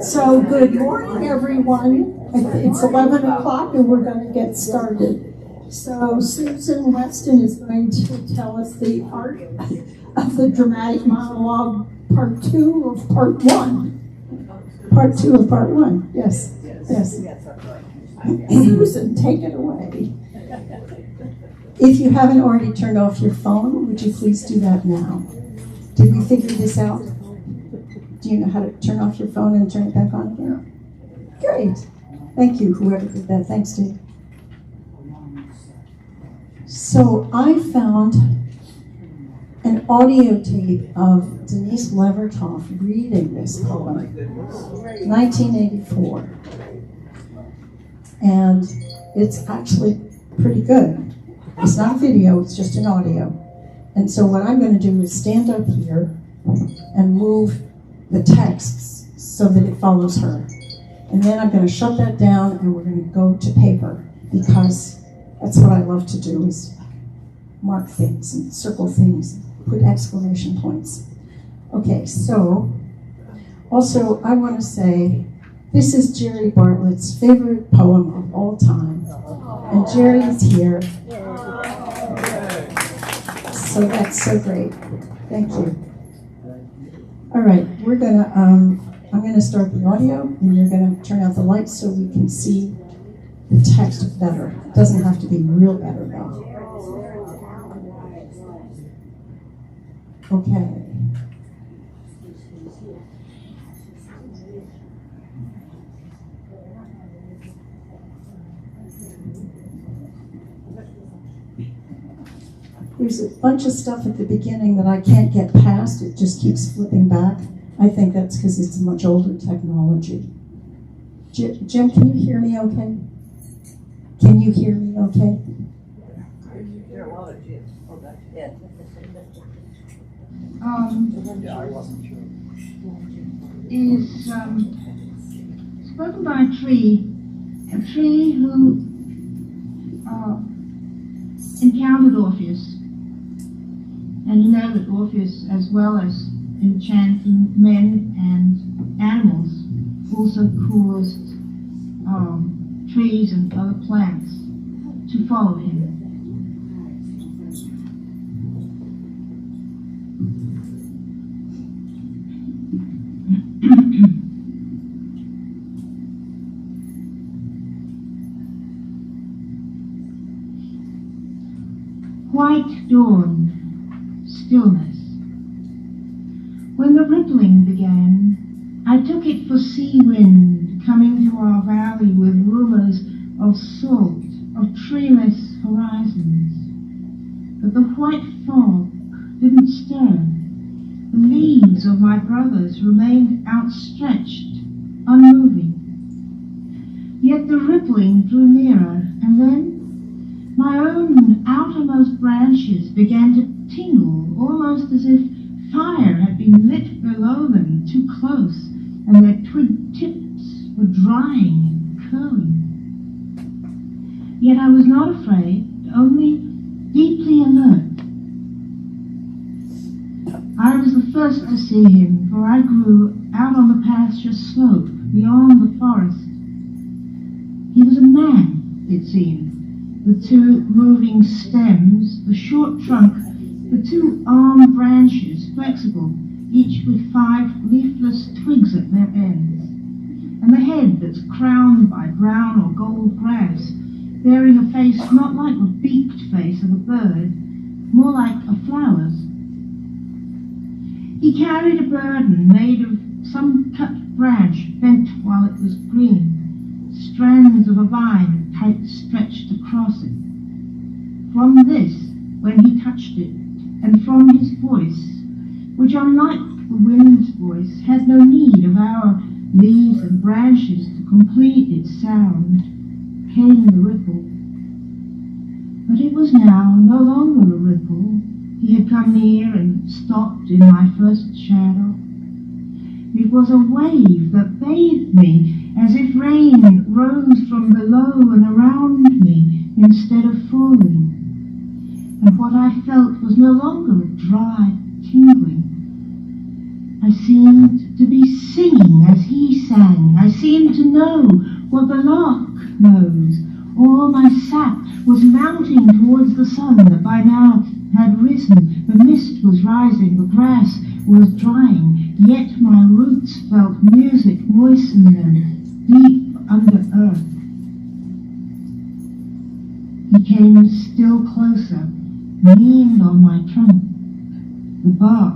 So good morning, everyone. It's 11 o'clock and we're going to get started. So Susan Weston is going to tell us the art of the dramatic monologue, part 2 of part 1. Part 2 of part 1, yes. Susan, take it away. If you haven't already turned off your phone, would you please do that now? Did we figure this out? Do you know how to turn off your phone and turn it back on again? Great. Thank you, whoever did that. Thanks, Dave. So I found an audio tape of Denise Levertov reading this poem, 1984. And it's actually pretty good. It's not a video, it's just an audio. And so what I'm going to do is stand up here and move the texts so that it follows her. And then I'm going to shut that down and we're going to go to paper, because that's what I love to do, is mark things and circle things, put exclamation points. Okay, so also I want to say this is Jerry Bartlett's favorite poem of all time. And Jerry is here. So that's so great. Thank you. All right, I'm gonna start the audio, and you're gonna turn out the lights so we can see the text better. It doesn't have to be real better though. Okay. There's a bunch of stuff at the beginning that I can't get past. It just keeps flipping back. I think that's because it's a much older technology. Jim, can you hear me okay? Can you hear me okay? I wasn't sure. Is spoken by a tree who encountered Orpheus. And you know that Orpheus, as well as enchanting men and animals, also caused trees and other plants to follow him. White dawn, stillness. When the rippling began, I took it for sea wind coming to our valley with rumors of salt, of treeless horizons. But the white fog didn't stir. The leaves of my brothers remained outstretched, unmoving. Yet the rippling drew nearer, and then my own outermost branches began to tingle, almost as if fire had been lit below them too close, and their twig tips were drying and curling. Yet I was not afraid, only deeply alert. I was the first to see him, for I grew out on the pasture slope beyond the forest. He was a man, it seemed. The two moving stems, the short trunk, the two arm branches, flexible, each with 5 leafless twigs at their ends, and the head that's crowned by brown or gold grass, bearing a face not like the beaked face of a bird, more like a flower's. He carried a burden made of some cut branch bent while it was green, strands of a vine tight stretched across it. From this, when he touched it, and from his voice, which unlike the wind's voice had no need of our leaves and branches to complete its sound, came the ripple. But it was now no longer a ripple. He had come near and stopped in my first shadow. It was a wave that bathed me, as if rain rose from below and around me instead of falling. And what I felt was no longer a dry tingling. I seemed to be singing as he sang, I seemed to know what the lark knows. All my sap was mounting towards the sun that by now had risen. The mist was rising, the grass was drying, yet my roots felt music moisten them deep under earth. He came still closer, leaned on my trunk. The bark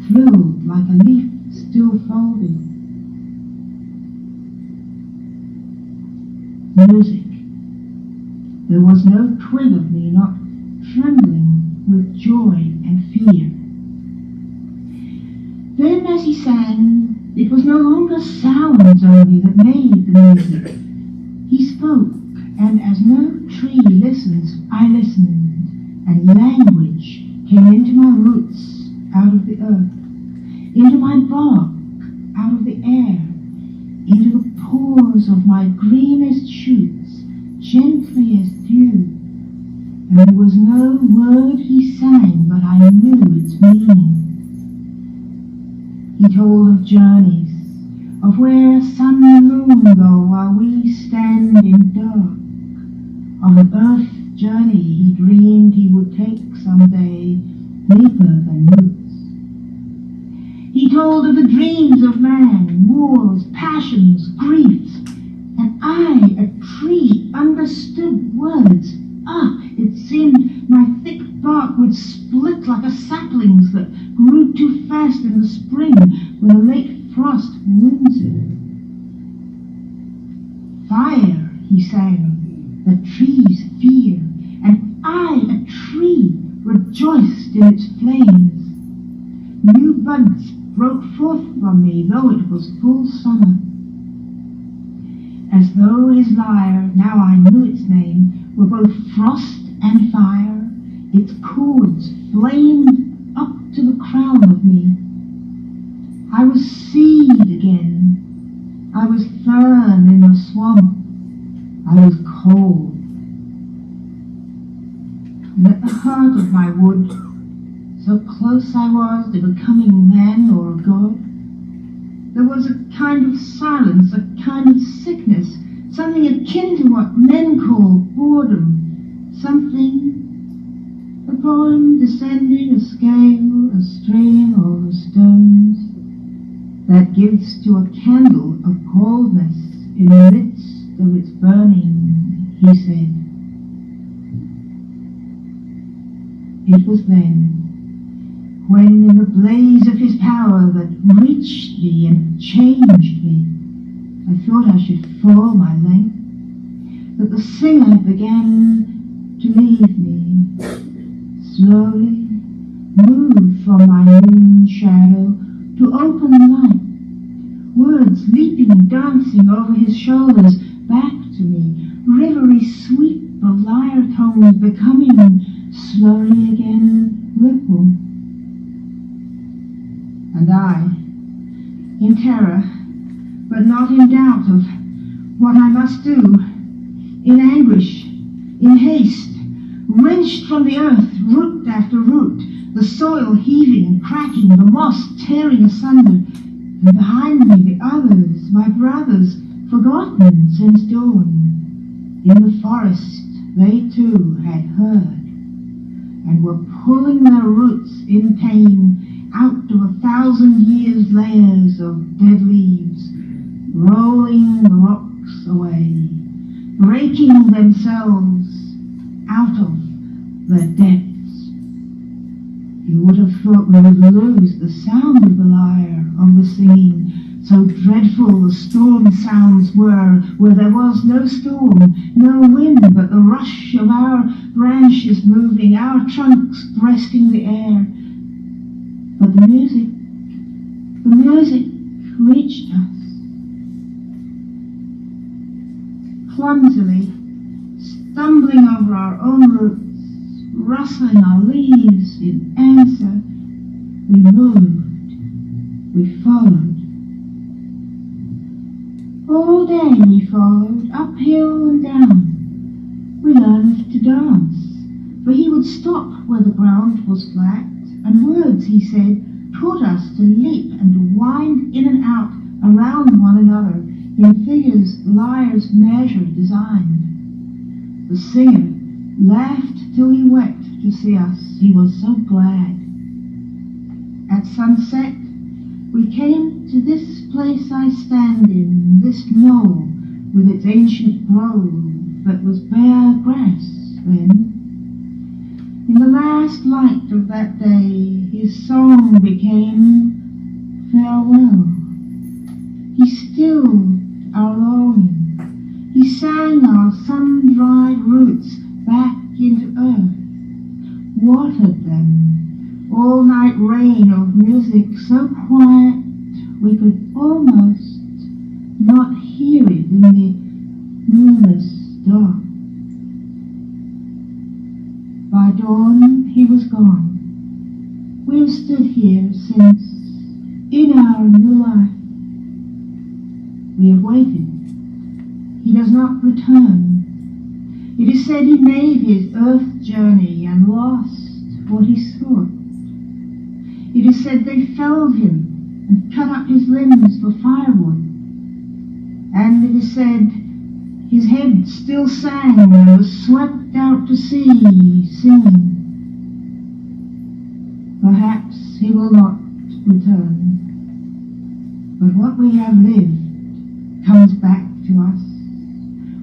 thrilled like a leaf still folded. Music. There was no twig of me not trembling with joy and fear. Then as he sang, it was no longer sounds only that made the music. He spoke, and as no tree listens, I listened, and language came into my roots out of the earth, into my bark out of the air, into the pores of my greenest shoots, gently as dew. And there was no word he sang, but I knew its meaning. He told of journeys, of where sun and moon go while we stand in dark, of an earth journey he dreamed he would take someday, deeper than roots. He told of the dreams of man, wars, passions, griefs, and I, a tree, understood words. It seemed my thick bark would split like a sapling's that grew too fast in the spring when a late frost wounds it. Fire, he sang, the trees fear, and I, a tree, rejoiced in its flames. New buds broke forth from me, though it was full summer. As though his lyre, now I knew its name, were both frost and fire, its chords flamed up to the crown of me. I was seed again. I was fern in the swamp. I was cold. And at the heart of my wood, so close I was to becoming man or god, there was a kind of silence, a kind of sickness, something akin to what men call boredom, something, a poem descending a scale, a stream over stones, that gives to a candle a coldness in the midst of its burning, he said. It was then, when in the blaze of his power that reached me and changed me, I thought I should fall my length, that the singer began to leave me, slowly moved from my noon shadow to open light, words leaping and dancing over his shoulders back to me, rivery sweep of lyre tones becoming slowly again ripple. And I, in terror, but not in doubt of what I must do, in anguish, in haste, wrenched from the earth root after root, the soil heaving and cracking, the moss tearing asunder, and behind me the others, my brothers, forgotten since dawn. In the forest they too had heard, and were pulling their roots in pain out of 1,000 years' layers of dead leaves, rolling the rocks away, breaking themselves out of their depths. You would have thought we would lose the sound of the lyre, of the singing, so dreadful the storm sounds were, where there was no storm, no wind, but the rush of our branches moving, our trunks breasting the air. But the music reached us. Clumsily, stumbling over our own roots, rustling our leaves in answer, we moved, we followed. All day we followed, uphill and down. We learned to dance, for he would stop where the ground was flat, and words, he said, taught us to leap and wind in and out around one another in figures liars measured, designed. The singer laughed till he wept to see us. He was so glad. At sunset, we came to this place I stand in, this knoll with its ancient grove that was bare grass then. In the last light of that day, his song became farewell. He stilled our longing. He sang our sun-dried roots back into earth, watered them. All-night rain of music so quiet we could almost not hear it in the moonless dark. By dawn he was gone. We have stood here since, in our new life, we have waited. He does not return. It is said he made his earth journey and lost what he sought. It is said they felled him and cut up his limbs for firewood. And it is said his head still sang and was swept out to sea, singing. Perhaps he will not return, but what we have lived comes back to us.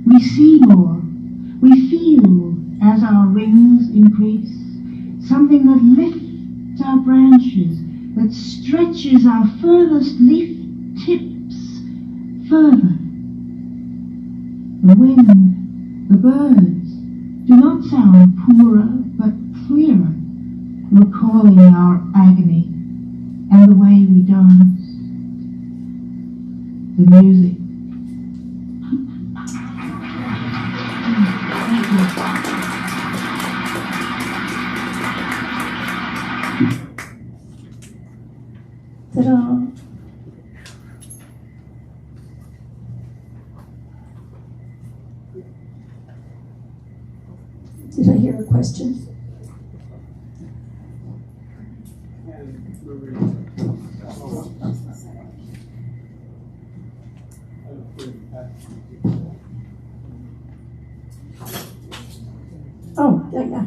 We see more, we feel as our rings increase, something that lifts our branches, that stretches our furthest leaf tips further. The wind, the birds do not sound poorer but clearer, recalling our agony and the way we dance. The music. Ta-da! Did I hear a question? Oh, yeah.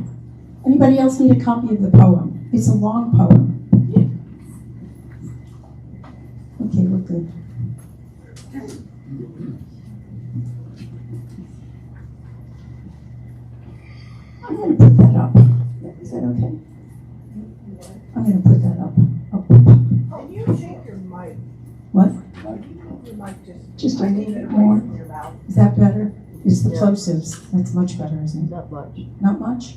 Anybody else need a copy of the poem? It's a long poem. Okay, we're good. I'm going to put that up. Is that okay? I'm going to put that up. Can you shake your mic? What? Your mic Just a little bit more. Is that better? It's the plosives. That's much better, isn't it? Not much. Not much?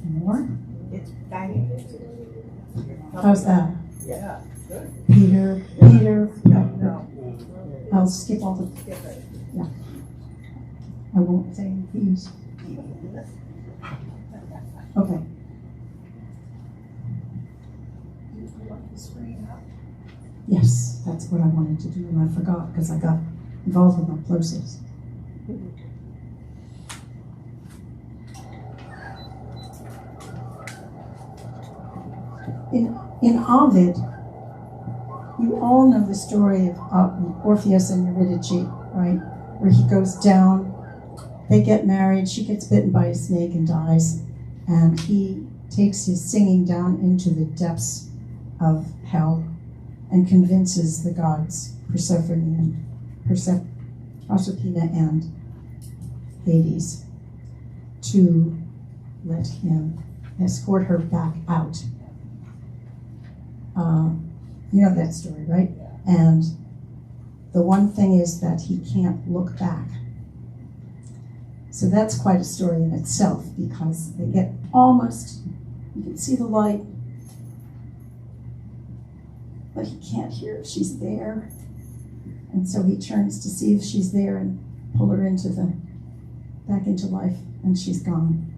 More? It's banging. How's that? Yeah. Peter. No. I'll skip all the. Yeah. I won't say any keys. Okay. Yes, that's what I wanted to do, and I forgot because I got involved with my plosives. In Ovid, you all know the story of Orpheus and Eurydice, right? Where he goes down, they get married, she gets bitten by a snake and dies, and he takes his singing down into the depths of hell and convinces the gods, Proserpina and Hades, to let him escort her back out. You know that story, right? And the one thing is that he can't look back. So that's quite a story in itself, because they get almost, you can see the light, but he can't hear if she's there. And so he turns to see if she's there and pull her back into life, and she's gone.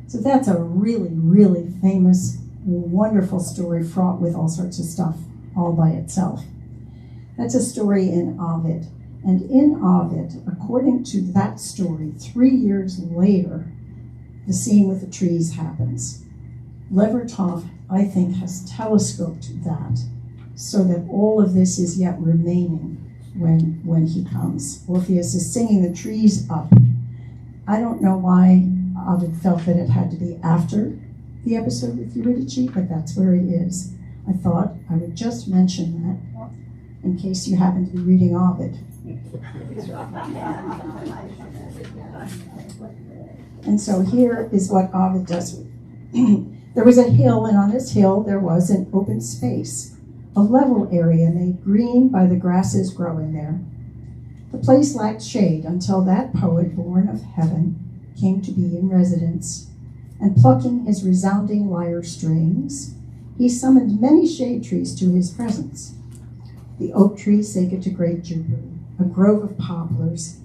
So that's a really, really famous, wonderful story fraught with all sorts of stuff all by itself. That's a story in Ovid. And in Ovid, according to that story, 3 years later, the scene with the trees happens. Levertov, I think, has telescoped that so that all of this is yet remaining when he comes. Orpheus is singing the trees up. I don't know why Ovid felt that it had to be after the episode with Eurydice, but that's where it is. I thought I would just mention that in case you happen to be reading Ovid. And so here is what Ovid does. There was a hill, and on this hill there was an open space, a level area made green by the grasses growing there. The place lacked shade until that poet born of heaven came to be in residence, and plucking his resounding lyre strings, he summoned many shade trees to his presence. The oak tree sacred to great Jupiter, a grove of poplars,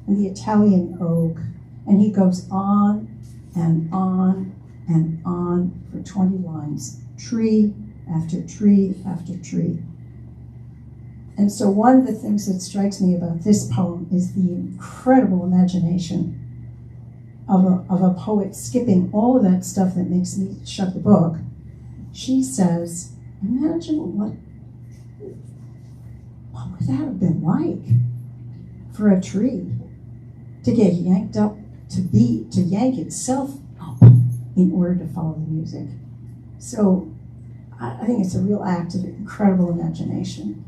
and the Italian oak, and he goes on and on and on for 20 lines, tree after tree after tree. And so one of the things that strikes me about this poem is the incredible imagination of a poet skipping all of that stuff that makes me shut the book. She says, imagine what would that have been like for a tree to get yanked up, to yank itself up in order to follow the music. So I think it's a real act of incredible imagination.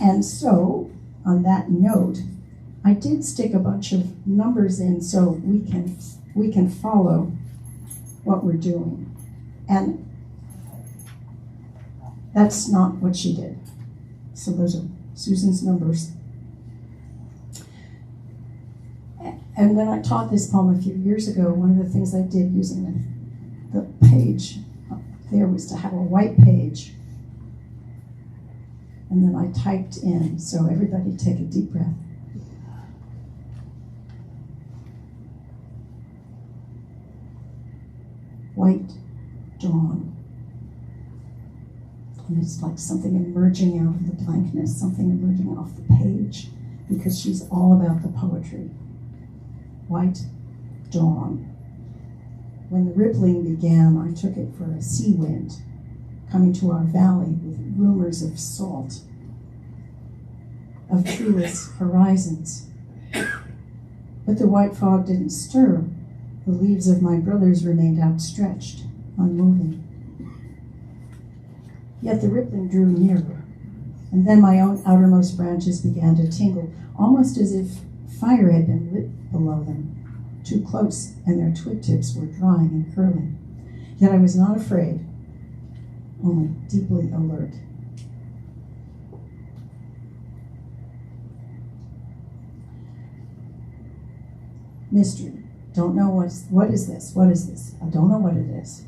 And so, on that note, I did stick a bunch of numbers in so we can follow what we're doing. And that's not what she did. So those are Susan's numbers. And when I taught this poem a few years ago, one of the things I did using the page up there was to have a white page. And then I typed in, so everybody take a deep breath. White dawn. And it's like something emerging out of the blankness, something emerging off the page, because she's all about the poetry. White dawn. When the rippling began, I took it for a sea wind coming to our valley with rumors of salt, of treeless horizons. But the white fog didn't stir. The leaves of my brothers remained outstretched, unmoving. Yet the rippling drew nearer, and then my own outermost branches began to tingle, almost as if fire had been lit below them, too close, and their twig tips were drying and curling. Yet I was not afraid, only deeply alert. Mystery. Don't know what is this? What is this? I don't know what it is.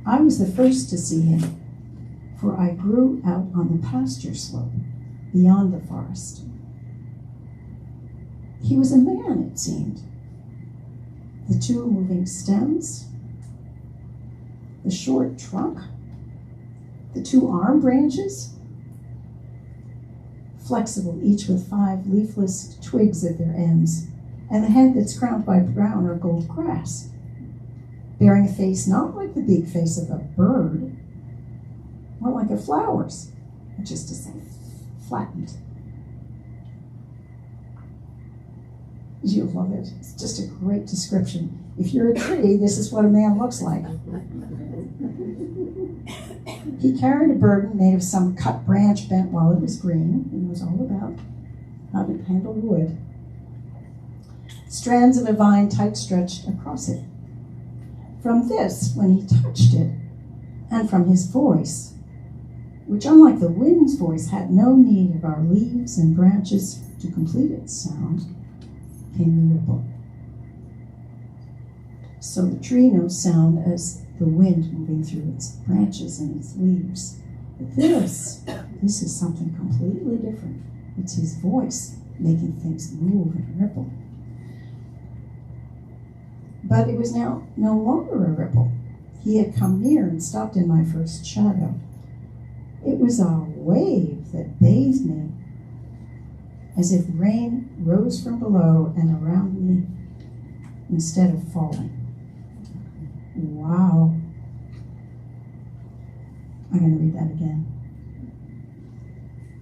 I was the first to see him, for I grew out on the pasture slope beyond the forest. He was a man, it seemed. The two moving stems, the short trunk, the two arm branches, flexible, each with 5 leafless twigs at their ends, and the head that's crowned by brown or gold grass, bearing a face not like the big face of a bird, more like a flower's, which is to say, flattened. You'll love it. It's just a great description. If you're a tree, this is what a man looks like. He carried a burden made of some cut branch bent while it was green. He knows all about how to handle wood. Strands of a vine tight stretched across it. From this, when he touched it, and from his voice, which unlike the wind's voice had no need of our leaves and branches to complete its sound, came the ripple. So the tree knows sound as the wind moving through its branches and its leaves. But this is something completely different. It's his voice making things move and ripple. But it was now no longer a ripple. He had come near and stopped in my first shadow. It was a wave that bathed me, as if rain rose from below and around me instead of falling. Wow. I'm going to read that again.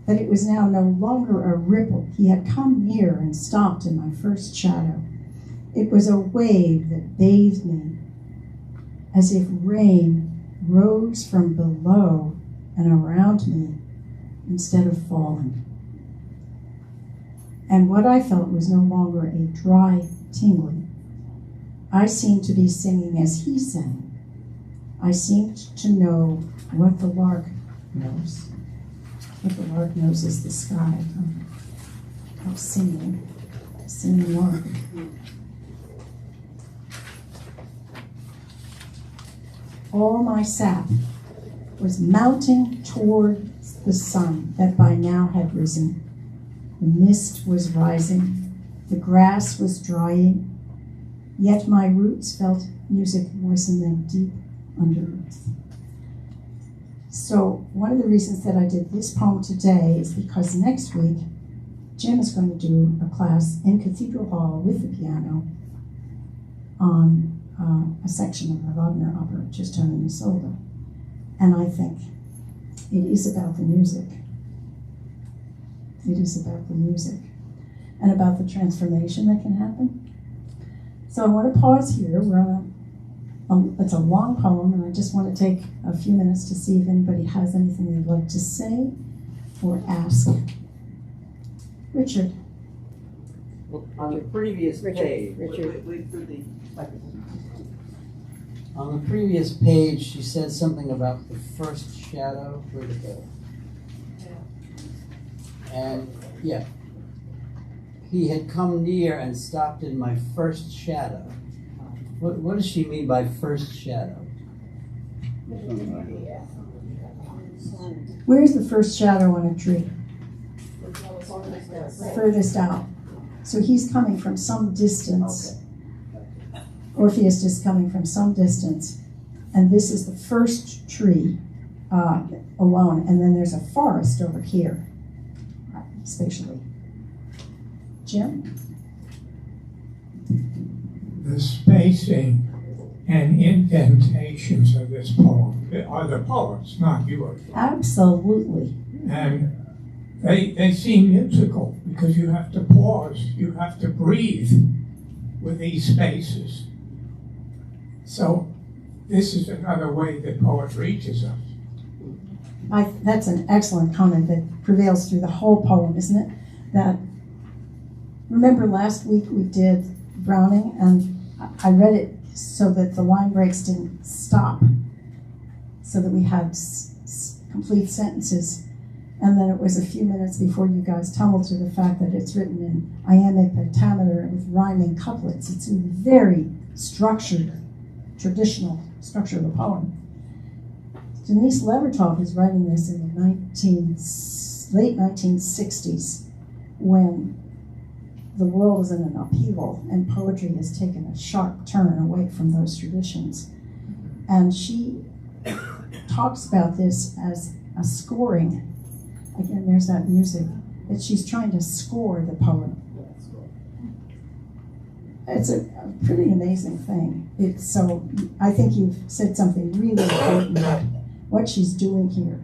But it was now no longer a ripple. He had come near and stopped in my first shadow. It was a wave that bathed me, as if rain rose from below and around me instead of falling. And what I felt was no longer a dry tingling. I seemed to be singing as he sang. I seemed to know what the lark knows. What the lark knows is the sky. Of singing lark. All my sap was mounting toward the sun that by now had risen. The mist was rising, the grass was drying, yet my roots felt music moisten them deep under earth. So one of the reasons that I did this poem today is because next week, Jim is going to do a class in Cathedral Hall with the piano on a section of the Wagner opera, Tristano and Isolde. And I think it is about the music. It is about the music and about the transformation that can happen. So I want to pause here. We're on it's a long poem, and I just want to take a few minutes to see if anybody has anything they'd like to say or ask. Richard. Well, on the previous page, on the previous page, she said something about the first shadow. Where'd it go? And yeah, he had come near and stopped in my first shadow. What does she mean by first shadow? Where's the first shadow on a tree? Furthest out. So he's coming from some distance. Okay. Orpheus is coming from some distance. And this is the first tree alone. And then there's a forest over here, spatially. Jim? The spacing and indentations of this poem are the poet's, not yours. Absolutely. And they seem musical because you have to pause, you have to breathe with these spaces. So this is another way that poet reaches us. That's an excellent comment that prevails through the whole poem, isn't it? That, remember last week we did Browning, and I read it so that the line breaks didn't stop, so that we had complete sentences. And then it was a few minutes before you guys tumbled to the fact that it's written in iambic pentameter and with rhyming couplets. It's a very structured, traditional structure of a poem. Denise Levertov is writing this in the late 1960s, when the world is in an upheaval and poetry has taken a sharp turn away from those traditions. And she talks about this as a scoring. Again, there's that music, that she's trying to score the poem. It's a pretty amazing thing. So I think you've said something really important. What she's doing here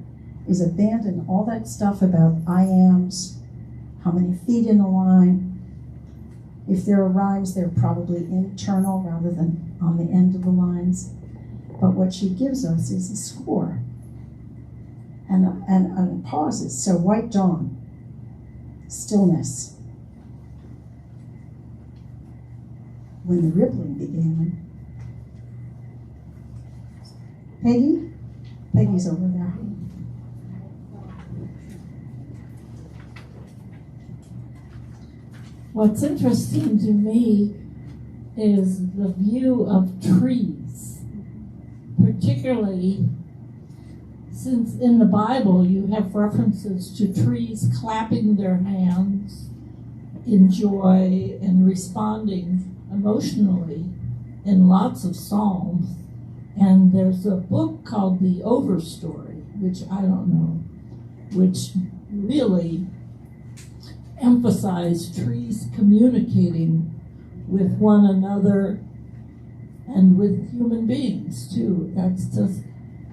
is abandon all that stuff about I ams, how many feet in a line. If there are rhymes, they're probably internal rather than on the end of the lines. But what she gives us is a score and pauses. So white dawn, stillness. When the rippling began. Peggy's over there. What's interesting to me is the view of trees, particularly since in the Bible you have references to trees clapping their hands in joy and responding emotionally in lots of psalms. And there's a book called The Overstory, which I don't know, which really emphasize trees communicating with one another and with human beings too. That's just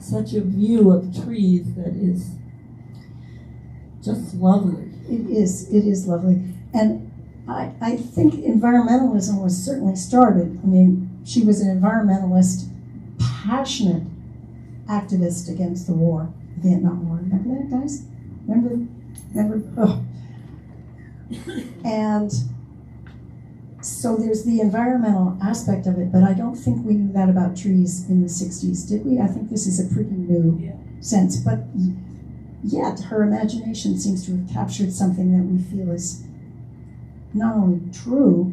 such a view of trees that is just lovely. It is lovely. And I think environmentalism was certainly started. I mean, she was an environmentalist, passionate activist against the war, the Vietnam War. Remember that, guys? Remember? Oh. And so there's the environmental aspect of it, but I don't think we knew that about trees in the 60s, did we? I think this is a pretty new sense. But yet, her imagination seems to have captured something that we feel is not only true,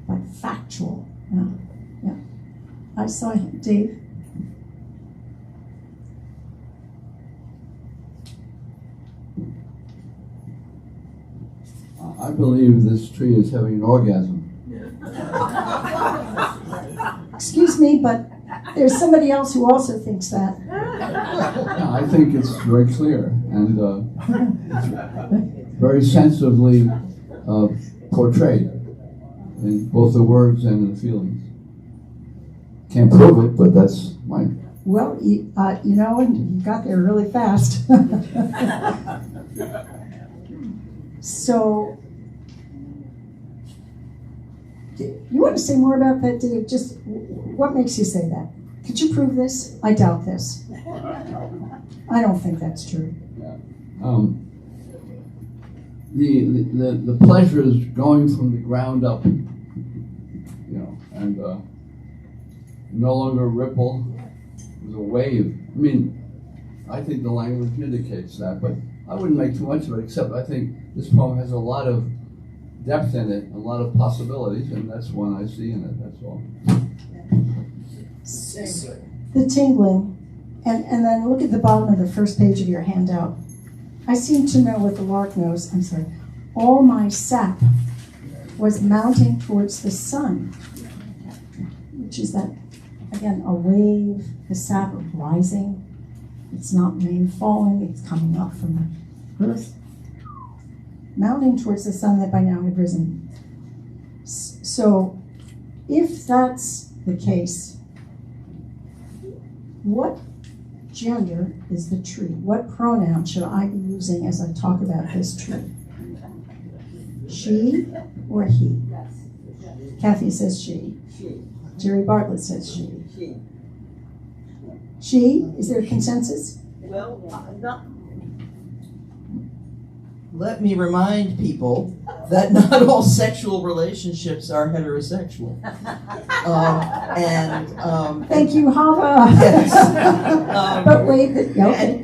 but factual. Yeah. I saw him. Dave? I believe this tree is having an orgasm. Excuse me, but there's somebody else who also thinks that. Yeah, I think it's very clear and very sensitively portrayed in both the words and the feelings. Can't prove it, but that's my... Well, you know, and you got there really fast. So, you want to say more about that, Dave? Just what makes you say that? Could you prove this? I doubt this. I don't think that's true. Yeah. The pleasure is going from the ground up, you know, and no longer a ripple, it's a wave. I mean, I think the language indicates that, but I wouldn't make too much of it, except I think this poem has a lot of depth in it, a lot of possibilities, and that's one I see in it, that's all. The tingling, and then look at the bottom of the first page of your handout. I seem to know what the lark knows. I'm sorry. All my sap was mounting towards the sun, which is that, again, a wave, the sap rising. It's not rain falling, it's coming up from the earth, mounting towards the sun that by now had risen. So, if that's the case, what gender is the tree? What pronoun should I be using as I talk about this tree? She or he? Kathy says she. Jerry Bartlett says she. She? Is there a consensus? Well, let me remind people that not all sexual relationships are heterosexual. Thank you, Hava. Yes. But wait, okay.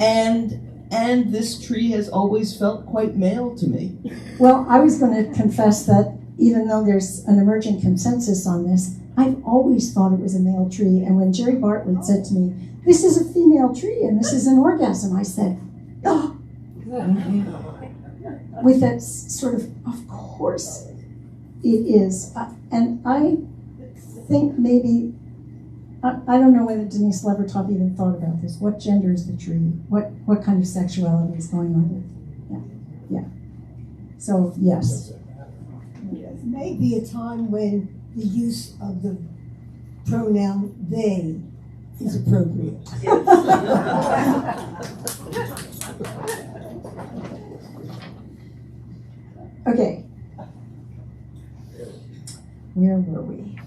And this tree has always felt quite male to me. Well, I was going to confess that even though there's an emerging consensus on this, I've always thought it was a male tree. And when Jerry Bartlett said to me, "This is a female tree and this is an orgasm," I said, "Oh." With that sort of course it is. And I think maybe, I don't know whether Denise Levertov even thought about this. What gender is the tree? What kind of sexuality is going on here? Yeah. So, yes. Yes, maybe a time when the use of the pronoun they is appropriate. Okay. Where were we?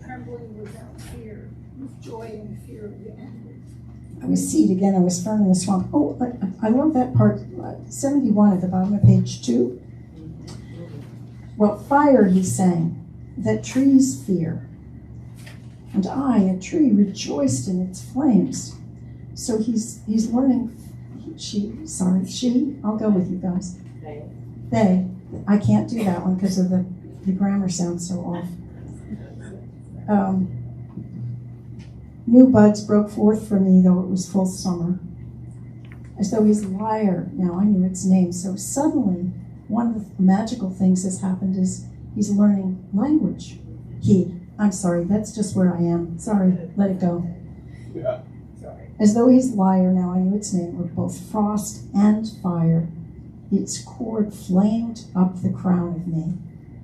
Trembling without fear, with joy and fear of the end. I was seed again. I was firm in the swamp. Oh, I love that part. 71 at the bottom of page 2. Well, fire, he sang, that trees fear. And I, a tree, rejoiced in its flames. So he's learning. She. I'll go with you guys. They. I can't do that one because of the grammar sounds so off. New buds broke forth for me, though it was full summer. As though he's lyre. Now I knew its name. So suddenly, one of the magical things that's happened is he's learning language. I'm sorry, that's just where I am. Sorry, let it go. Yeah. As though his lyre, now I knew its name, were both frost and fire. Its cord flamed up the crown of me.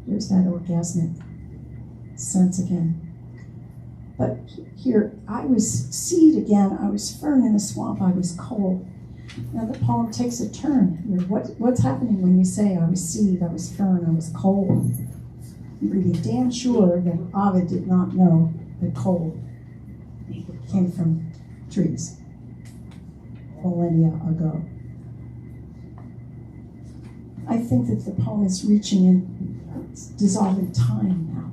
There's that orgasmic sense again. But here, I was seed again, I was fern in the swamp, I was coal. Now the poem takes a turn here. What's happening when you say I was seed, I was fern, I was coal? I'm pretty damn sure that Ovid did not know that coal came from trees millennia ago. I think that the poem is reaching in, it's dissolving time now.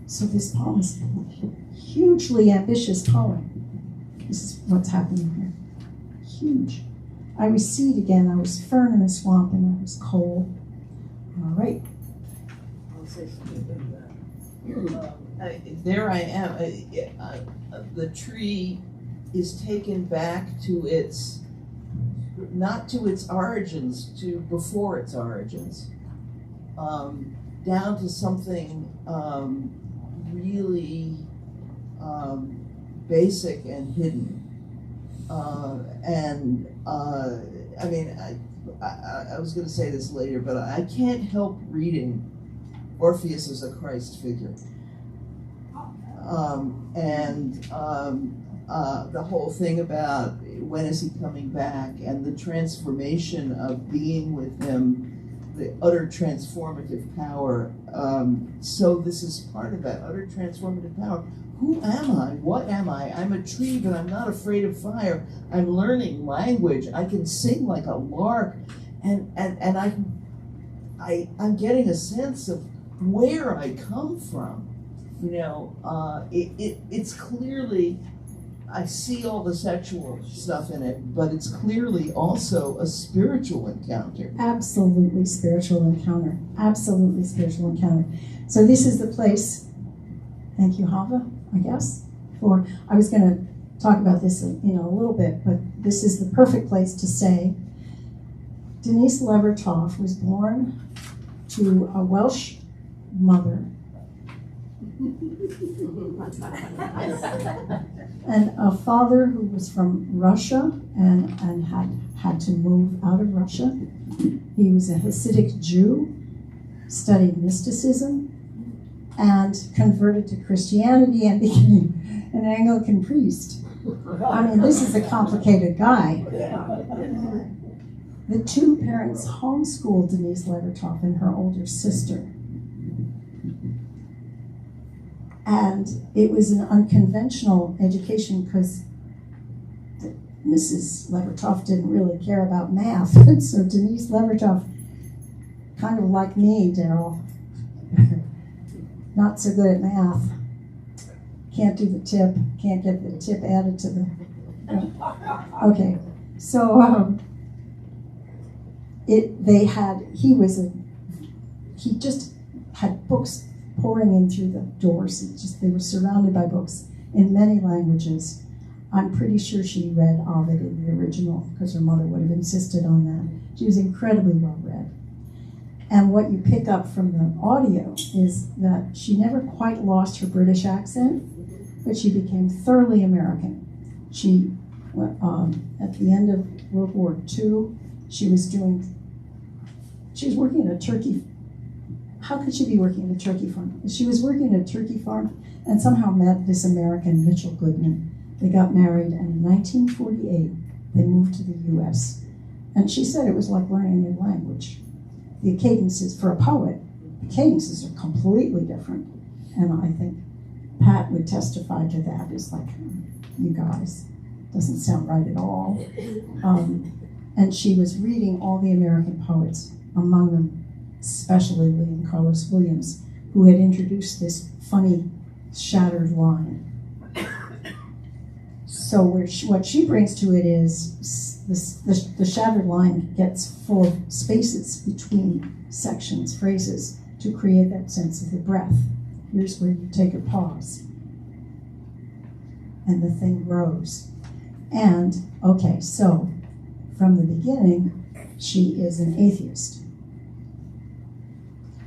So this poem is a hugely ambitious poem. This is what's happening here. Huge. I was seed again, I was fern in the swamp, and I was coal. All right. I'll say something about that. There I am. The tree is taken back to its, not to its origins, to before its origins, down to something really basic and hidden. I mean, I was going to say this later, but I can't help reading Orpheus as a Christ figure. The whole thing about when is he coming back and the transformation of being with him, the utter transformative power. So this is part of that utter transformative power. Who am I? What am I? I'm a tree, but I'm not afraid of fire. I'm learning language. I can sing like a lark, and I'm getting a sense of where I come from. You know, it's clearly, I see all the sexual stuff in it, but it's clearly also a spiritual encounter. Absolutely spiritual encounter. Absolutely spiritual encounter. So this is the place, thank you, Hava, I guess, for, I was going to talk about this in a little bit, but this is the perfect place to say Denise Levertov was born to a Welsh mother and a father who was from Russia and had to move out of Russia. He was a Hasidic Jew, studied mysticism, and converted to Christianity and became an Anglican priest. I mean, this is a complicated guy. The two parents homeschooled Denise Levertov and her older sister. And it was an unconventional education because Mrs. Levertov didn't really care about math. And so Denise Levertov, kind of like me, Daryl, not so good at math. Can't do the tip, can't get the tip added to the, okay. So he just had books pouring in through the doors. They were surrounded by books in many languages. I'm pretty sure she read Ovid in the original because her mother would have insisted on that. She was incredibly well read. And what you pick up from the audio is that she never quite lost her British accent, but she became thoroughly American. She, at the end of World War II, she was working at a turkey. How could she be working at a turkey farm? She was working at a turkey farm and somehow met this American, Mitchell Goodman. They got married, and in 1948, they moved to the U.S. And she said it was like learning a new language. The cadences, for a poet, the cadences are completely different. And I think Pat would testify to that. It's like, you guys, doesn't sound right at all. And she was reading all the American poets, among them especially William Carlos Williams, who had introduced this funny shattered line. So what she brings to it is the shattered line gets full of spaces between sections, phrases, to create that sense of the breath. Here's where you take a pause. And the thing grows. And, okay, so from the beginning, she is an atheist.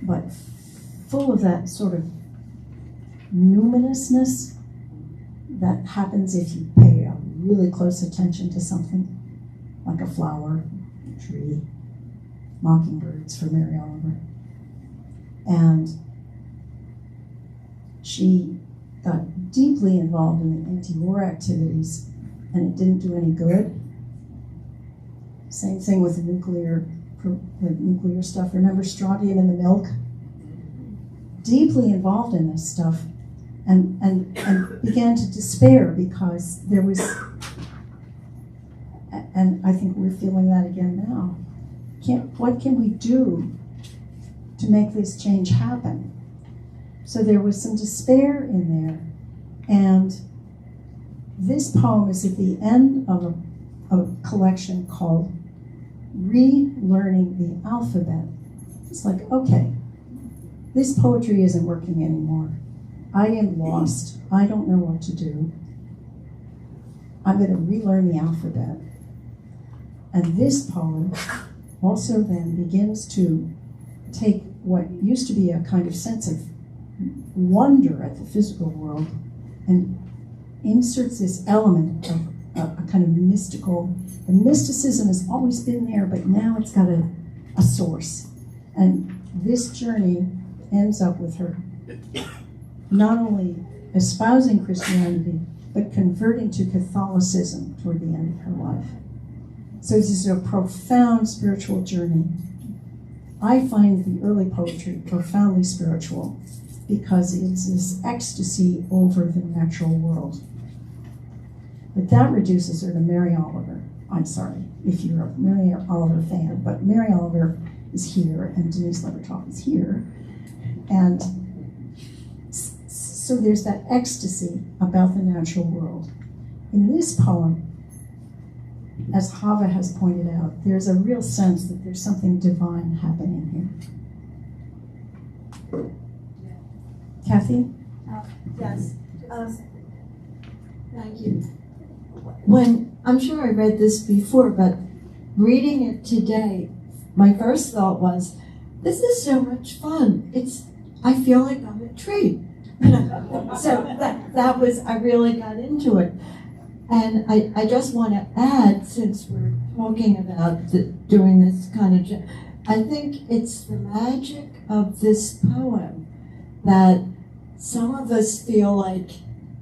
But full of that sort of numinousness that happens if you pay a really close attention to something, like a flower, a tree, mockingbirds for Mary Oliver. And she got deeply involved in the anti-war activities, and it didn't do any good. Same thing with the nuclear stuff. Remember strontium in the milk? Deeply involved in this stuff, and began to despair because there was, and I think we're feeling that again now. What can we do to make this change happen? So there was some despair in there, and this poem is at the end of a collection called Relearning the Alphabet. It's like, okay, this poetry isn't working anymore. I am lost. I don't know what to do. I'm going to relearn the alphabet. And this poem also then begins to take what used to be a kind of sense of wonder at the physical world and inserts this element of a kind of mystical. The mysticism has always been there, but now it's got a source. And this journey ends up with her not only espousing Christianity, but converting to Catholicism toward the end of her life. So this is a profound spiritual journey. I find the early poetry profoundly spiritual because it's this ecstasy over the natural world. But that reduces her to Mary Oliver. I'm sorry if you're a Mary Oliver fan, but Mary Oliver is here and Denise Levertov is here. And so there's that ecstasy about the natural world. In this poem, as Hava has pointed out, there's a real sense that there's something divine happening here. Kathy? Yes. Thank you. I'm sure I read this before, but reading it today, my first thought was, this is so much fun. I feel like I'm a tree. So that was, I really got into it. And I just want to add, since we're talking about doing this kind of, I think it's the magic of this poem that some of us feel like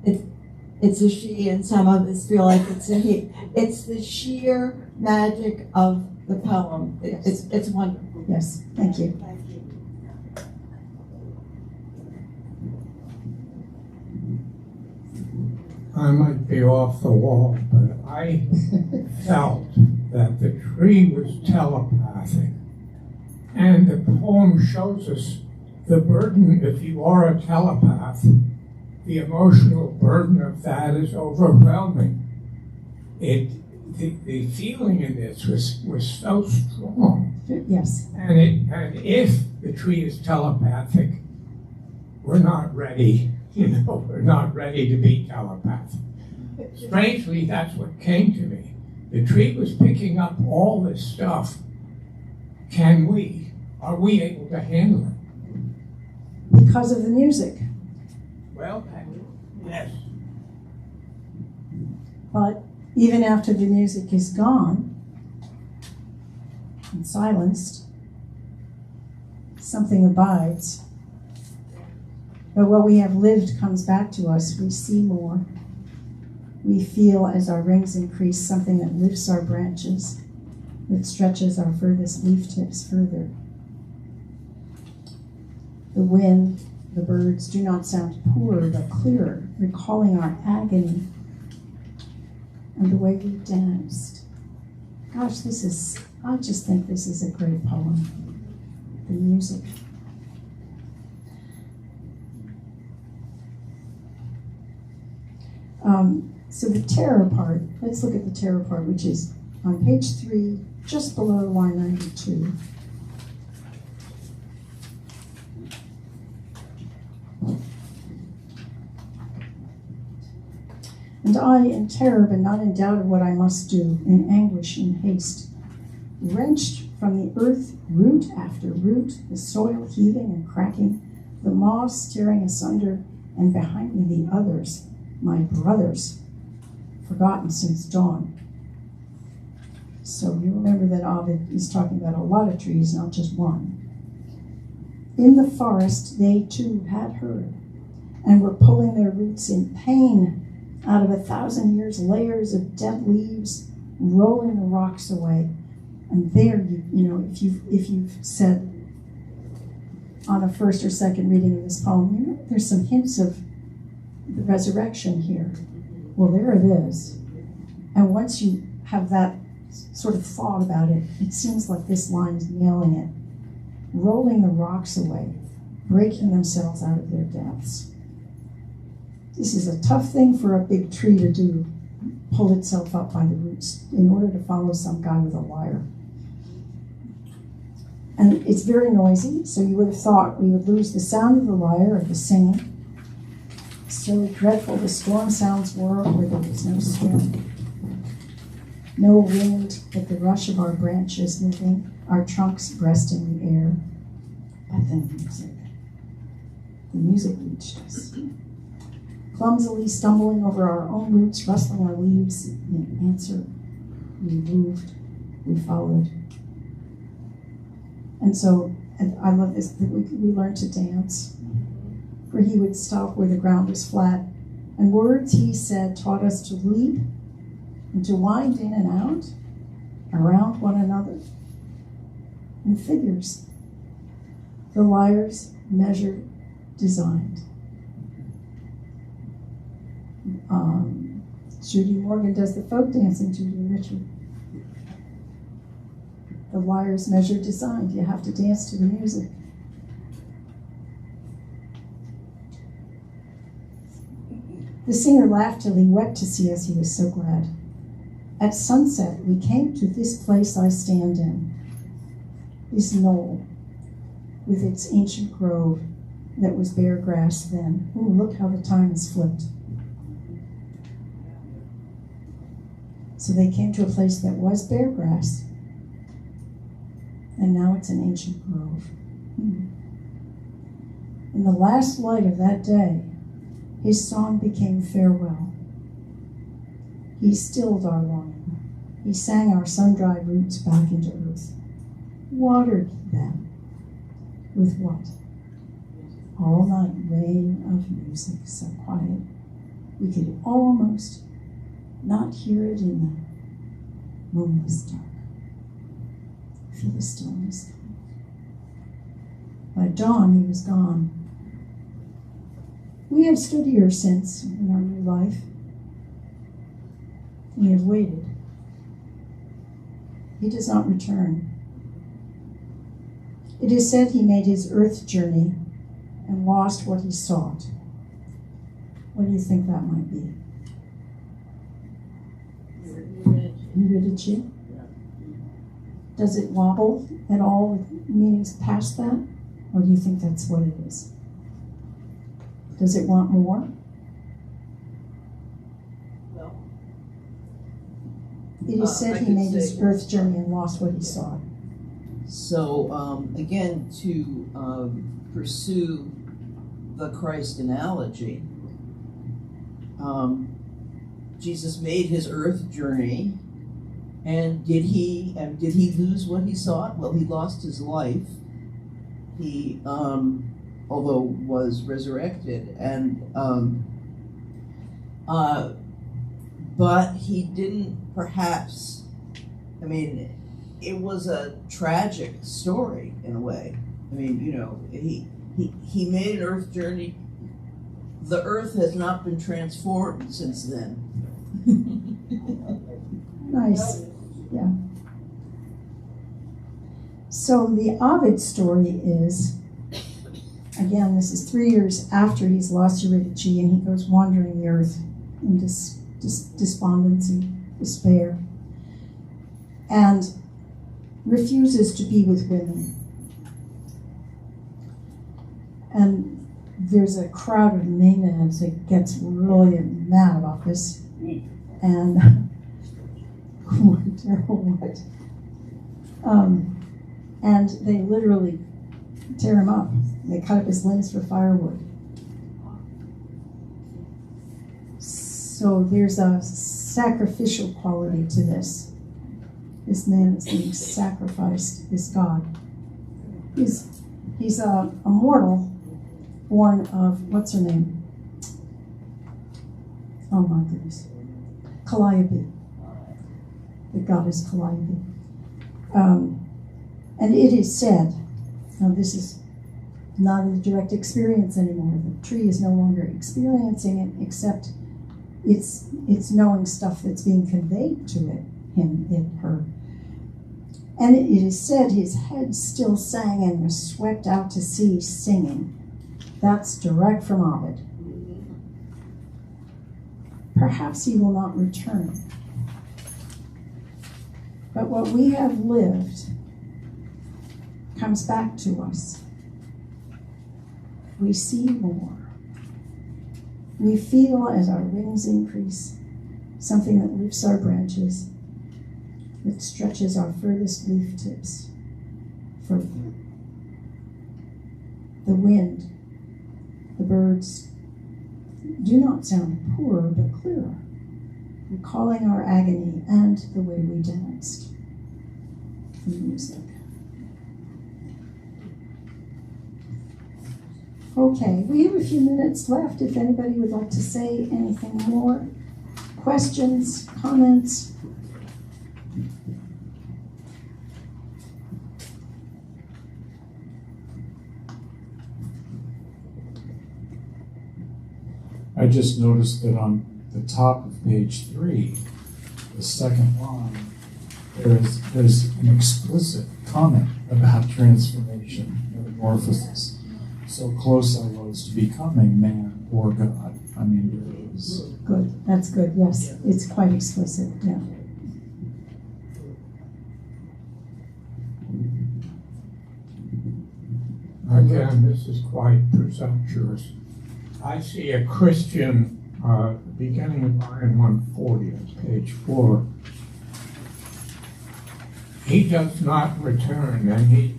it's a she and some of us feel like it's a he. It's the sheer magic of the poem. It's wonderful. Yes, thank you. Thank you. I might be off the wall, but I felt that the tree was telepathic. And the poem shows us the burden, if you are a telepath, the emotional burden of that is overwhelming. The feeling in this was so strong. Yes. And if the tree is telepathic, we're not ready. We're not ready to be telepathic. Strangely, that's what came to me. The tree was picking up all this stuff. Are we able to handle it? Because of the music. Well, yes. But even after the music is gone and silenced, something abides. But what we have lived comes back to us. We see more. We feel, as our rings increase, something that lifts our branches, that stretches our furthest leaf tips further. The wind, the birds do not sound poorer but clearer, recalling our agony and the way we danced. Gosh, I just think this is a great poem. The music. So the terror part, let's look at the terror part, which is on page 3, just below line 92. And I, in terror, but not in doubt of what I must do, in anguish, in haste, wrenched from the earth root after root, the soil heaving and cracking, the moss tearing asunder, and behind me the others, my brothers, forgotten since dawn. So you remember that Ovid is talking about a lot of trees, not just one. In the forest they too had heard, and were pulling their roots in pain out of 1,000 years, layers of dead leaves, rolling the rocks away. And there, if you've said on a first or second reading of this poem, there's some hints of the resurrection here. Well, there it is. And once you have that sort of thought about it, it seems like this line is nailing it. Rolling the rocks away, breaking themselves out of their depths. This is a tough thing for a big tree to do, pull itself up by the roots in order to follow some guy with a lyre. And it's very noisy, so you would have thought we would lose the sound of the lyre or the singing. So dreadful the storm sounds were where there was no storm. No wind but the rush of our branches moving, our trunks breasting the air. But then the music reached us. Clumsily stumbling over our own roots, rustling our leaves. In answer, we moved, we followed. And so, and I love this, that we learned to dance. For he would stop where the ground was flat. And words, he said, taught us to leap and to wind in and out, around one another. In figures, the lyres measured, designed. Judy Morgan does the folk dancing, Judy Richard. The lyres measured, designed. You have to dance to the music. The singer laughed till he wept to see us. He was so glad. At sunset, we came to this place I stand in, this knoll with its ancient grove that was bare grass then. Ooh, look how the time has flipped. So they came to a place that was bare grass, and now it's an ancient grove. In the last light of that day, his song became farewell. He stilled our longing. He sang our sun-dried roots back into earth, watered them with what? All night rain of music, so quiet we could almost not hear it in the moonless dark. Feel the stillness. By dawn, he was gone. We have stood here since in our new life. We have waited. He does not return. It is said he made his earth journey and lost what he sought. What do you think that might be? Eurydice? Does it wobble at all with meanings past that? Or do you think that's what it is? Does it want more? No. It is said he made his earth journey and lost what he sought. So, again, to pursue the Christ analogy, Jesus made his earth journey, and did he lose what he sought? Well, he lost his life. He, although was resurrected, and but he didn't perhaps. I mean, it was a tragic story in a way. I mean, he made an earth journey. The earth has not been transformed since then. Nice. Yeah. So the Ovid story is, again, this is 3 years after he's lost Eurydice, and he goes wandering the earth in despondency, despair, and refuses to be with women. And there's a crowd of maenads that gets really mad about this, and terrible what? And they literally tear him up. They cut up his limbs for firewood. So there's a sacrificial quality to this. This man is being sacrificed, this God. He's a mortal born of, what's her name? Oh my goodness. Calliope. The goddess Calliope. And it is said, now this is not a direct experience anymore. The tree is no longer experiencing it, except it's knowing stuff that's being conveyed to it, him, it, her. And it is said his head still sang and was swept out to sea singing. That's direct from Ovid. Perhaps he will not return. But what we have lived comes back to us. We see more. We feel as our wings increase, something that lifts our branches, that stretches our furthest leaf tips further. The wind, the birds do not sound poorer but clearer, recalling our agony and the way we danced. The music. Okay, we have a few minutes left if anybody would like to say anything more. Questions, comments? I just noticed that on the top of page 3, the second line, there's an explicit comment about transformation, metamorphosis. So close I was to becoming man or God. I mean, there is. Good, that's good, yes. It's quite explicit, yeah. Again, this is quite presumptuous. I see a Christian, beginning of line 140, it's page 4. He does not return, and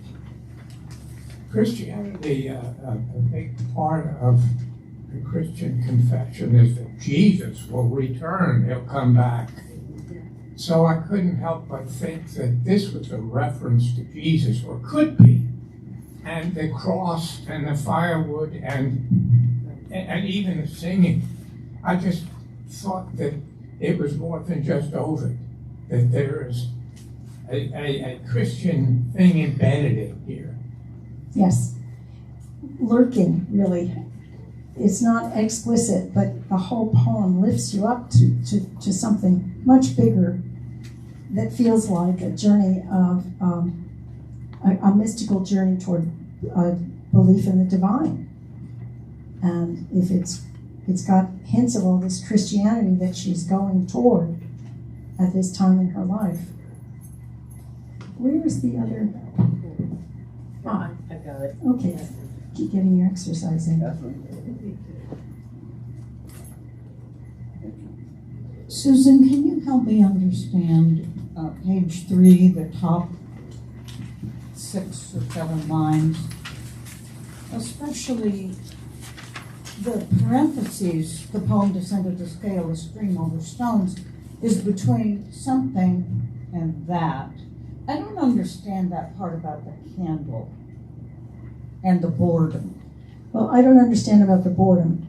Christianity, a big part of the Christian confession is that Jesus will return, he'll come back. So I couldn't help but think that this was a reference to Jesus, or could be. And the cross and the firewood and even the singing. I just thought that it was more than just Ovid, that there is a Christian thing embedded in here. Yes. Lurking, really. It's not explicit, but the whole poem lifts you up to something much bigger that feels like a journey of a mystical journey toward belief in the divine. And if it's got hints of all this Christianity that she's going toward at this time in her life. Where is the other? Ah, I got it. okay. Keep getting your exercise in. Susan, can you help me understand page 3, the top 6 or 7 lines, especially the parentheses, the poem descended to scale a stream over stones, is between something and that. I don't understand that part about the candle and the boredom. Well, I don't understand about the boredom,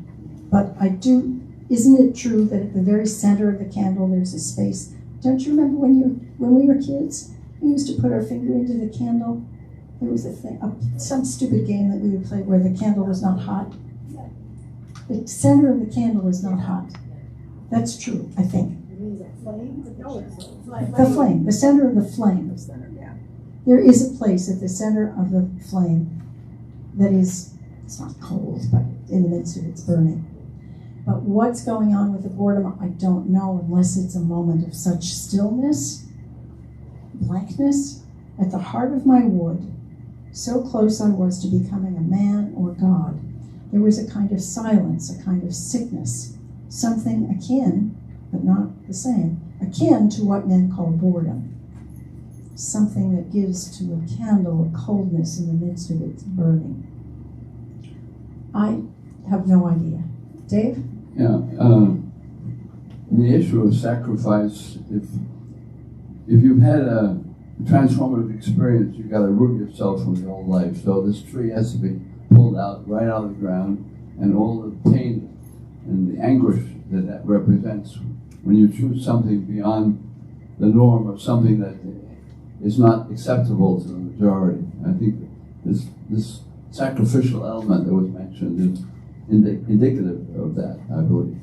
but I do. Isn't it true that at the very center of the candle there's a space? Don't you remember when we were kids, we used to put our finger into the candle? There was a thing, some stupid game that we would play where the candle was not hot. The center of the candle is not hot. That's true, I think. You mean the flame? No, it's a flame. The flame, the center of the flame. The center, yeah. There is a place at the center of the flame that is, it's not cold, but in the midst of it's burning. But what's going on with the boredom, I don't know, unless it's a moment of such stillness, blankness. At the heart of my wood, so close I was to becoming a man or God, there was a kind of silence, a kind of sickness, something akin, but not the same, akin to what men call boredom. Something that gives to a candle a coldness in the midst of its burning. I have no idea. Dave? Yeah, the issue of sacrifice, if you've had a transformative experience, you've got to root yourself from the old life. So this tree has to be pulled out, right out of the ground, and all the pain and the anguish that represents when you choose something beyond the norm or something that is not acceptable to the majority. I think this sacrificial element that was mentioned is indicative of that, I believe.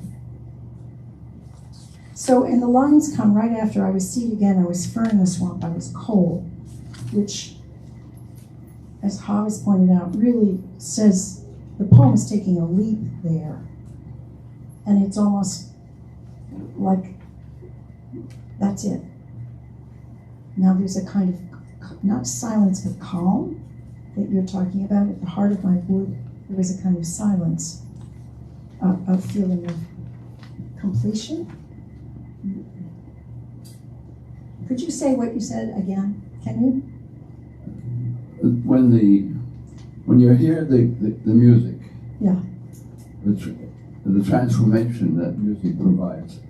So, and the lines come right after I was seed again, I was fur in the swamp, I was coal, which, as Hobbes pointed out, really says the poem is taking a leap there. And it's almost like, that's it. Now there's a kind of, not silence, but calm that you're talking about. At the heart of my wood, there was a kind of silence, a feeling of completion. Could you say what you said again? Can you? When you hear the music, yeah, the transformation that music provides,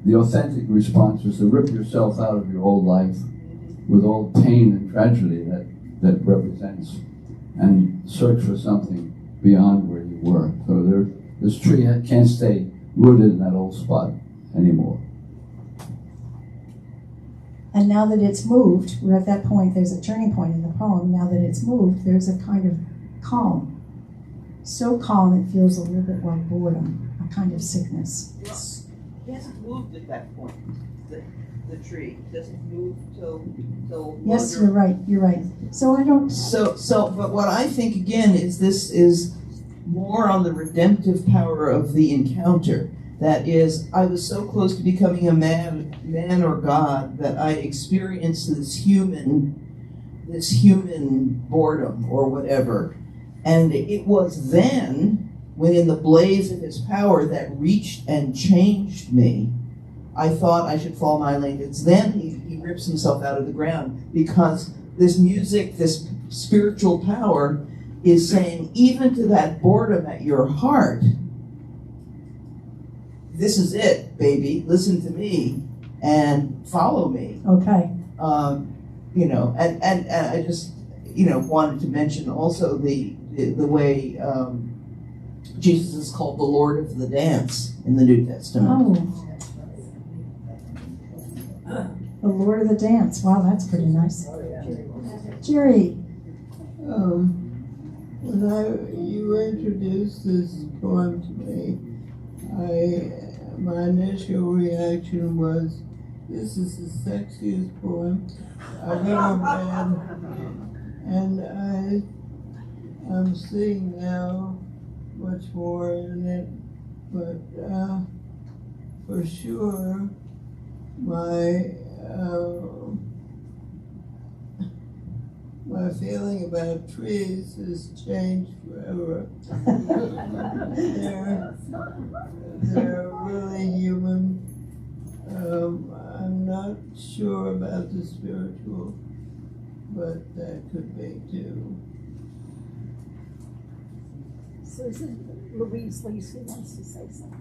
the authentic response is to rip yourself out of your old life with all pain and tragedy that represents, and search for something beyond where you were. So this tree can't stay rooted in that old spot anymore. And now that it's moved, we're at that point, there's a turning point in the poem. Now that it's moved, there's a kind of calm. So calm it feels a little bit like boredom, a kind of sickness. It hasn't moved at that point, the tree. It doesn't move till Yes, you're right, you're right. So I don't... But what I think, again, is this is more on the redemptive power of the encounter. That is, I was so close to becoming a man or God that I experienced this human boredom or whatever. And it was then, when in the blaze of his power that reached and changed me, I thought I should fall my length. It's then he rips himself out of the ground, because this music, this spiritual power is saying, even to that boredom at your heart, this is it, baby. Listen to me and follow me. Okay. And I just, wanted to mention also the way Jesus is called the Lord of the dance in the New Testament. Oh. The Lord of the dance. Wow, that's pretty nice. Jerry. When you introduced this poem to me, my initial reaction was, this is the sexiest poem I've ever read, and I'm seeing now much more in it, but for sure my feeling about trees has changed forever. They're really human. I'm not sure about the spiritual, but that could be too. So is it Louise Lacey wants to say something?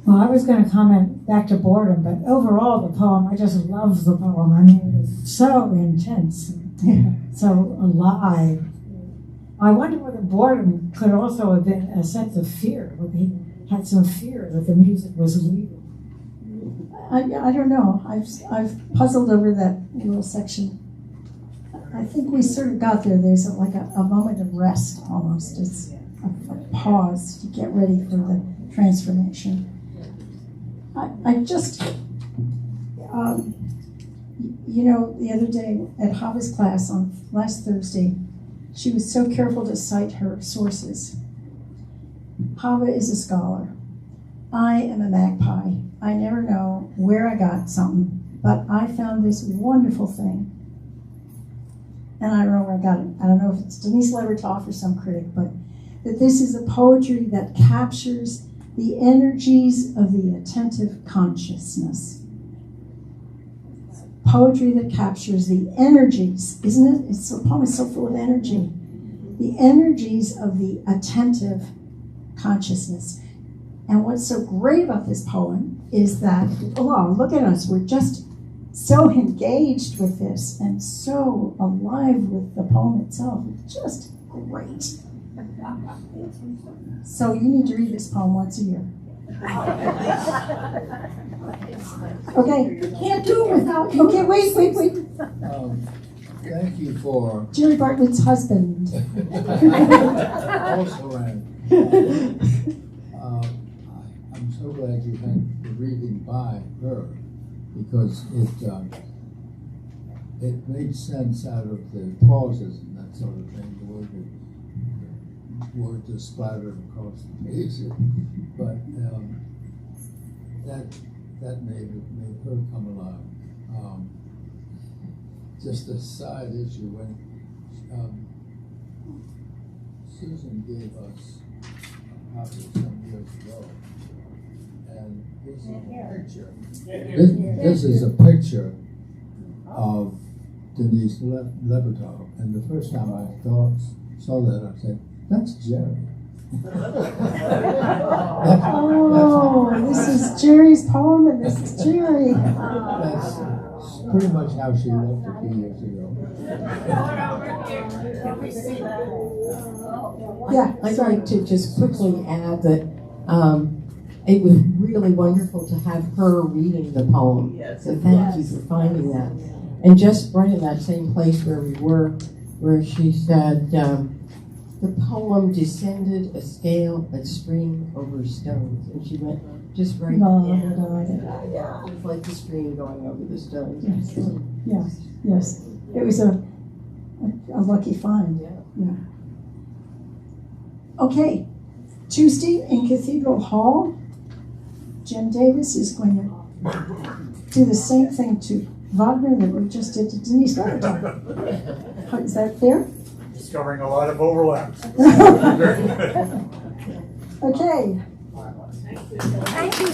Well, I was going to comment back to boredom, but overall the poem, I just love the poem. I mean, it's so intense, so alive. I wonder whether boredom could also have been a sense of fear, whether he had some fear that the music was leaving. I don't know. I've puzzled over that little section. I think we sort of got there. There's like a moment of rest almost. It's a pause to get ready for the transformation. I just, the other day at Hava's class on last Thursday, she was so careful to cite her sources. Hava is a scholar. I am a magpie. I never know where I got something, but I found this wonderful thing. And I don't know where I got it. I don't know if it's Denise Levertov or some critic, but that this is a poetry that captures the energies of the attentive consciousness. Poetry that captures the energies, isn't it? The poem is so full of energy. The energies of the attentive consciousness. And what's so great about this poem is that, look at us, we're just so engaged with this and so alive with the poem itself. It's just great. So you need to read this poem once a year. Okay, Can't do it without you. okay, wait. Thank you for Jerry Bartlett's husband. also Ann. I'm so glad you had the reading by her because it made sense out of the pauses and that sort of thing. The word just splattered across the page, but that made her come alive. Just a side issue, when Susan gave us a copy some years ago, and this is a picture. This is a picture of Denise Levertov, and the first time I saw that, I said, "That's Jerry." Oh, this is Jerry's poem, and this is Jerry. That's pretty much how she looked a few years ago. Yeah, I'd like to just quickly add that it was really wonderful to have her reading the poem. Yes. So thank you for finding that. And just right in that same place where we were, where she said, the poem descended a scale that streamed over stones. And she went just right in. Yeah, it's like the stream going over the stones. Yes. It was a lucky find. Yeah. Okay, Tuesday in Cathedral Hall, Jen Davis is going to do the same thing to Wagner that we just did to Denise Levertov. Is that fair? Discovering a lot of overlaps. Okay. Thank you.